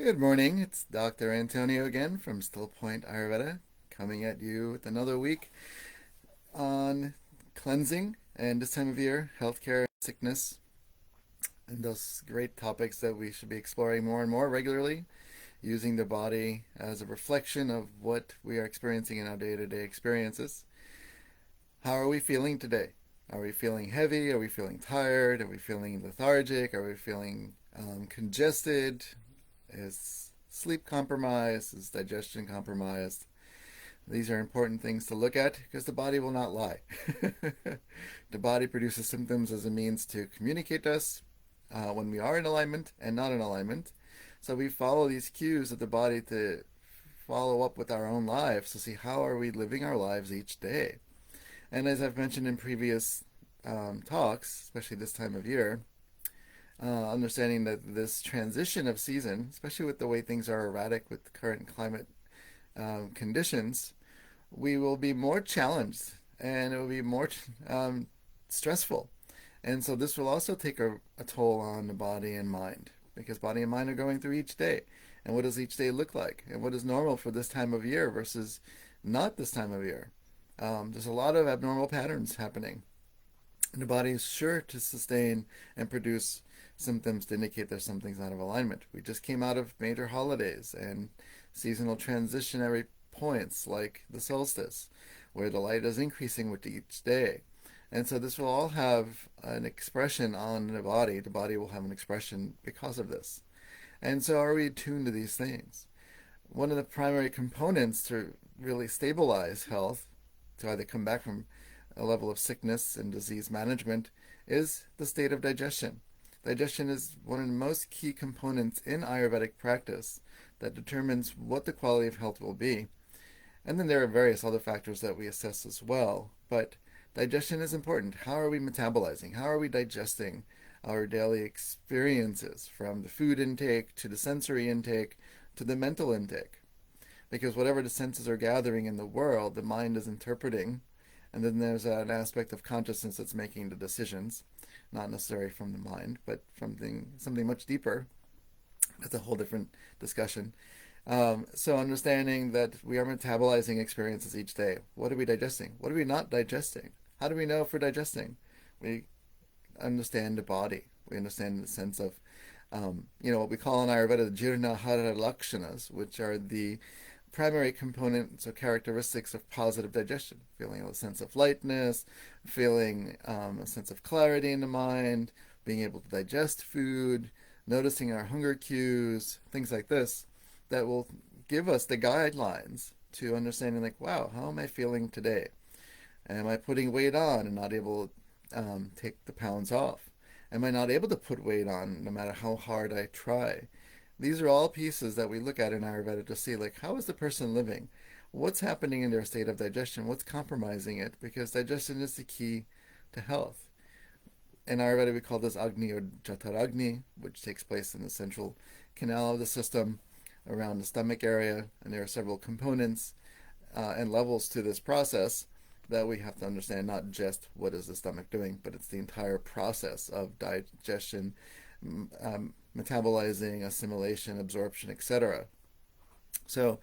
Good morning. It's Dr. Antonio again from Still Point Ayurveda, coming at you with another week on cleansing and this time of year, healthcare, sickness, and those great topics that we should be exploring more and more regularly, using the body as a reflection of what we are experiencing in our day-to-day experiences. How are we feeling today? Are we feeling heavy? Are we feeling tired? Are we feeling lethargic? Are we feeling congested? Is sleep compromised? Is digestion compromised? These are important things to look at because the body will not lie. The body produces symptoms as a means to communicate to us when we are in alignment and not in alignment. So we follow these cues of the body to follow up with our own lives to see how are we living our lives each day. And as I've mentioned in previous talks, especially this time of year, understanding that this transition of season, especially with the way things are erratic with the current climate conditions, we will be more challenged and it will be more stressful. And so this will also take a toll on the body and mind because body and mind are going through each day. And what does each day look like? And what is normal for this time of year versus not this time of year? There's a lot of abnormal patterns happening. And the body is sure to sustain and produce symptoms to indicate there's something's out of alignment. We just came out of major holidays and seasonal transitionary points like the solstice, where the light is increasing with each day. And so this will all have an expression on the body. The body will have an expression because of this. And so are we attuned to these things? One of the primary components to really stabilize health, to either come back from a level of sickness and disease management, is the state of digestion. Digestion is one of the most key components in Ayurvedic practice that determines what the quality of health will be. And then there are various other factors that we assess as well. But digestion is important. How are we metabolizing? How are we digesting our daily experiences, from the food intake to the sensory intake to the mental intake? Because whatever the senses are gathering in the world, the mind is interpreting. And then there's an aspect of consciousness that's making the decisions, not necessarily from the mind, but from something much deeper. That's a whole different discussion. So understanding that we are metabolizing experiences each day. What are we digesting? What are we not digesting? How do we know if we're digesting? We understand the body. We understand the sense of, what we call in Ayurveda the Jirnahara Lakshanas, which are the primary components or characteristics of positive digestion. Feeling a sense of lightness, feeling a sense of clarity in the mind, being able to digest food, noticing our hunger cues, things like this, that will give us the guidelines to understanding, like, wow, how am I feeling today? Am I putting weight on and not able to take the pounds off? Am I not able to put weight on no matter how hard I try? These are all pieces that we look at in Ayurveda to see, like, how is the person living? What's happening in their state of digestion? What's compromising it? Because digestion is the key to health. In Ayurveda, we call this Agni or Jataragni, which takes place in the central canal of the system around the stomach area. And there are several components and levels to this process that we have to understand, not just what is the stomach doing, but it's the entire process of digestion, metabolizing, assimilation, absorption, etc. So,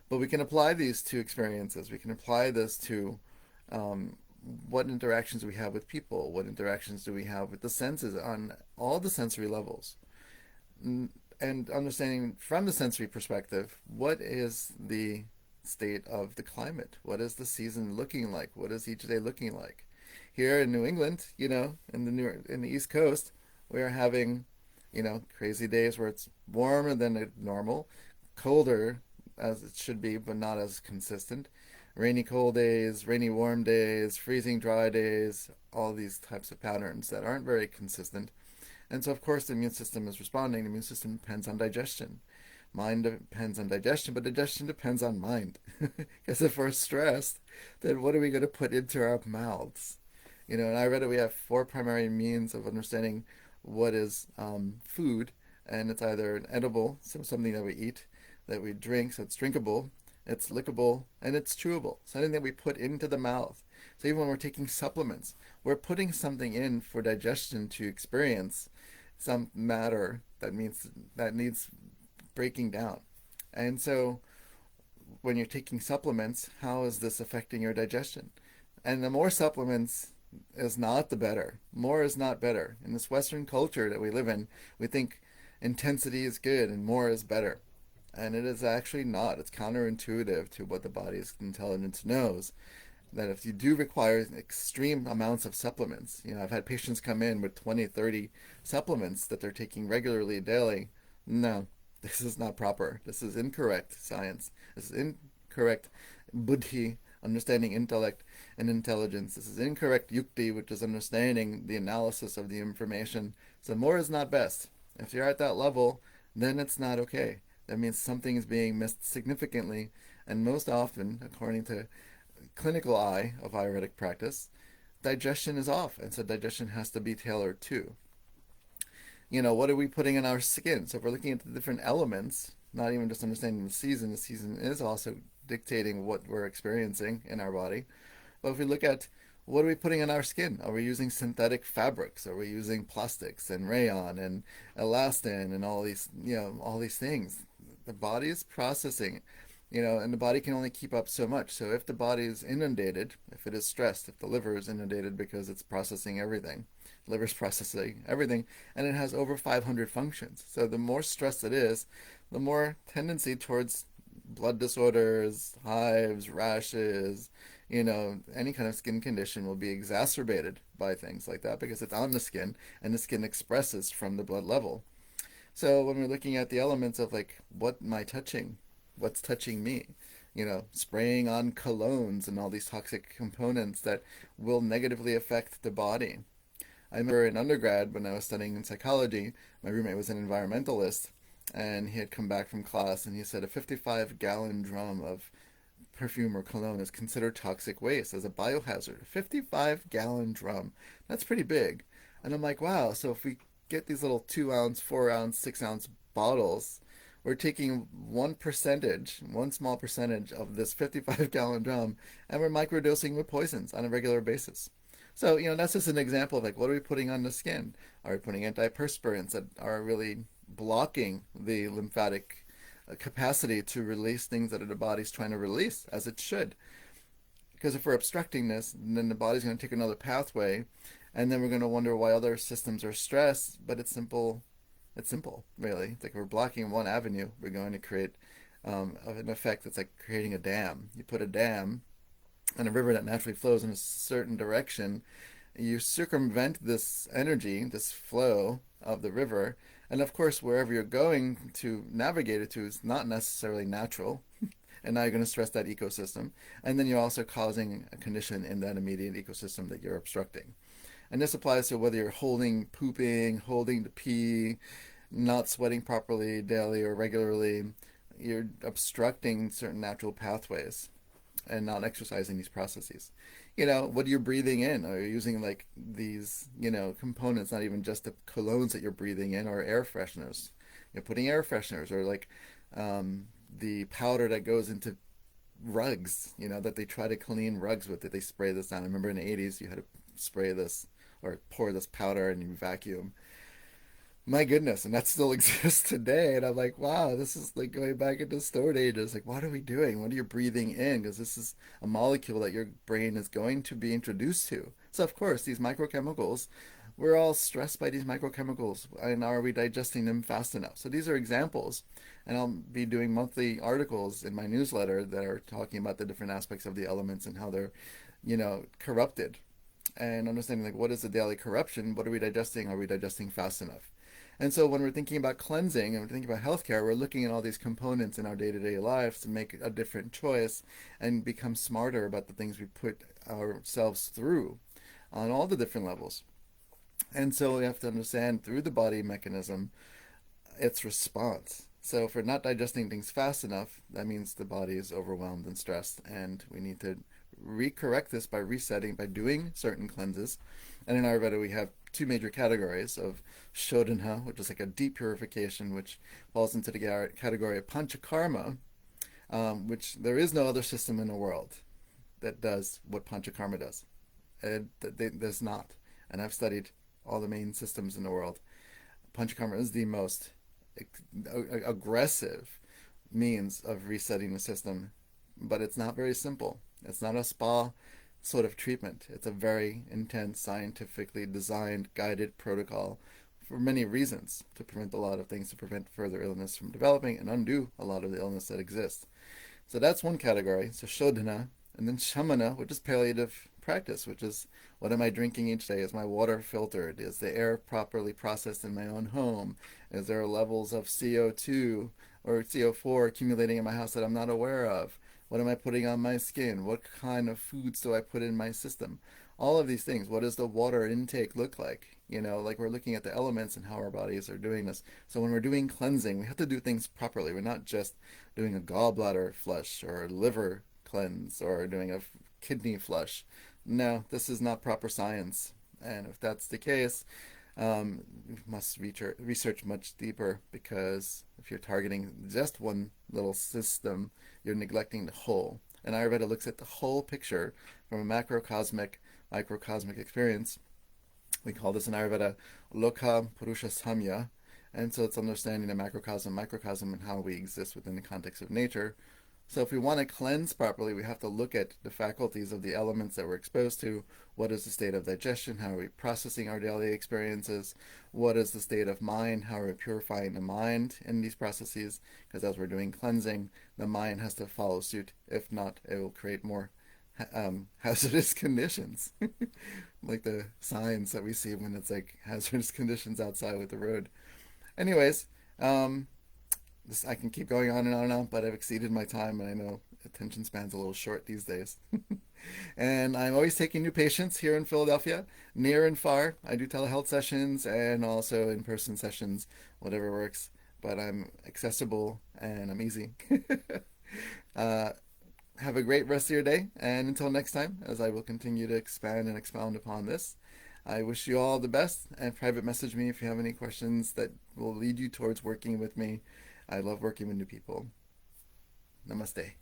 but we can apply these to experiences. We can apply this to what interactions we have with people, what interactions do we have with the senses on all the sensory levels, and understanding from the sensory perspective, what is the state of the climate? What is the season looking like? What is each day looking like? Here in New England, in the East Coast, we are having crazy days where it's warmer than normal, colder as it should be, but not as consistent. Rainy cold days, rainy warm days, freezing dry days, all these types of patterns that aren't very consistent. And so, of course, the immune system is responding. The immune system depends on digestion. Mind depends on digestion, but digestion depends on mind. Because if we're stressed, then what are we going to put into our mouths? In Ayurveda, we have four primary means of understanding what is food, and it's either an edible, so something that we eat, that we drink, so it's drinkable, it's lickable, and it's chewable, something that we put into the mouth. So even when we're taking supplements, we're putting something in for digestion to experience some matter that needs breaking down. And so when you're taking supplements, how is this affecting your digestion? And the more supplements is not the better. More is not better. In this Western culture that we live in, we think intensity is good and more is better. And it is actually not. It's counterintuitive to what the body's intelligence knows. That if you do require extreme amounts of supplements, I've had patients come in with 20, 30 supplements that they're taking regularly daily. No, this is not proper. This is incorrect science. This is incorrect buddhi, understanding intellect and intelligence. This is incorrect yukti, which is understanding the analysis of the information. So more is not best. If you're at that level, then it's not okay. That means something is being missed significantly, and most often, according to clinical eye of Ayurvedic practice, digestion is off, and so digestion has to be tailored too. What are we putting in our skin? So if we're looking at the different elements, not even just understanding the season is also dictating what we're experiencing in our body. But if we look at what are we putting in our skin? Are we using synthetic fabrics? Are we using plastics and rayon and elastin and all these things? The body is processing, and the body can only keep up so much. So if the body is inundated, if it is stressed, if the liver is inundated because it's processing everything, liver's processing everything, and it has over 500 functions. So the more stressed it is, the more tendency towards blood disorders, hives, rashes, any kind of skin condition will be exacerbated by things like that because it's on the skin and the skin expresses from the blood level. So when we're looking at the elements of like, what am I touching? What's touching me? Spraying on colognes and all these toxic components that will negatively affect the body. I remember in undergrad when I was studying in psychology, my roommate was an environmentalist, and he had come back from class and he said a 55-gallon drum of perfume or cologne is considered toxic waste as a biohazard. A 55-gallon drum. That's pretty big. And I'm like, wow, so if we get these little 2-ounce, 4-ounce, 6-ounce bottles, we're taking one small percentage of this 55-gallon drum, and we're microdosing with poisons on a regular basis. So, that's just an example of like, what are we putting on the skin? Are we putting antiperspirants that are really blocking the lymphatic capacity to release things that the body's trying to release, as it should? Because if we're obstructing this, then the body's going to take another pathway, and then we're going to wonder why other systems are stressed, but it's simple. It's simple, really. It's like we're blocking one avenue. We're going to create an effect that's like creating a dam. You put a dam on a river that naturally flows in a certain direction, you circumvent this energy, this flow of the river, and of course wherever you're going to navigate it to is not necessarily natural, and now you're going to stress that ecosystem, and then you're also causing a condition in that immediate ecosystem that you're obstructing. And this applies to whether you're pooping, holding to pee, not sweating properly daily or regularly. You're obstructing certain natural pathways and not exercising these processes. What are you breathing in? Are you using like these, components, not even just the colognes that you're breathing in, or air fresheners? You're putting air fresheners, or like the powder that goes into rugs, that they try to clean rugs with, that they spray this on. I remember in the 80s you had to spray this or pour this powder and you vacuum. My goodness, and that still exists today. And I'm like, wow, this is like going back into Stone Ages. Like, what are we doing? What are you breathing in? Because this is a molecule that your brain is going to be introduced to. So, of course, these microchemicals, we're all stressed by these microchemicals. And are we digesting them fast enough? So these are examples. And I'll be doing monthly articles in my newsletter that are talking about the different aspects of the elements and how they're, corrupted. And understanding, like, what is the daily corruption? What are we digesting? Are we digesting fast enough? And so when we're thinking about cleansing and we're thinking about healthcare, we're looking at all these components in our day-to-day lives to make a different choice and become smarter about the things we put ourselves through on all the different levels. And so we have to understand through the body mechanism its response. So if we're not digesting things fast enough, that means the body is overwhelmed and stressed, and we need to recorrect this by resetting, by doing certain cleanses. And in Ayurveda, we have two major categories of Shodhana, which is like a deep purification, which falls into the category of Panchakarma, which there is no other system in the world that does what Panchakarma does. There's not. And I've studied all the main systems in the world. Panchakarma is the most aggressive means of resetting the system, but it's not very simple. It's not a spa sort of treatment. It's a very intense, scientifically designed, guided protocol for many reasons to prevent a lot of things, to prevent further illness from developing and undo a lot of the illness that exists. So that's one category. So Shodhana, and then Shamana, which is palliative practice, which is what am I drinking each day? Is my water filtered? Is the air properly processed in my own home? Is there levels of CO2 or CO4 accumulating in my house that I'm not aware of? What am I putting on my skin? What kind of foods do I put in my system? All of these things. What does the water intake look like? Like we're looking at the elements and how our bodies are doing this. So when we're doing cleansing, we have to do things properly. We're not just doing a gallbladder flush or a liver cleanse or doing a kidney flush. No, this is not proper science. And if that's the case, we must research much deeper, because if you're targeting just one little system, you're neglecting the whole. And Ayurveda looks at the whole picture from a macrocosmic, microcosmic experience. We call this in Ayurveda Loka Purusha Samya. And so it's understanding the macrocosm, microcosm, and how we exist within the context of nature. So if we want to cleanse properly, we have to look at the faculties of the elements that we're exposed to. What is the state of digestion? How are we processing our daily experiences? What is the state of mind? How are we purifying the mind in these processes? Because as we're doing cleansing, the mind has to follow suit. If not, it will create more hazardous conditions. Like the signs that we see when it's like hazardous conditions outside with the road. Anyways, I can keep going on and on and on, but I've exceeded my time, and I know attention span's a little short these days. And I'm always taking new patients here in Philadelphia, near and far. I do telehealth sessions and also in-person sessions, whatever works. But I'm accessible and I'm easy. uh, have a great rest of your day, and until next time, as I will continue to expand and expound upon this, I wish you all the best, and private message me if you have any questions that will lead you towards working with me. I love working with new people. Namaste.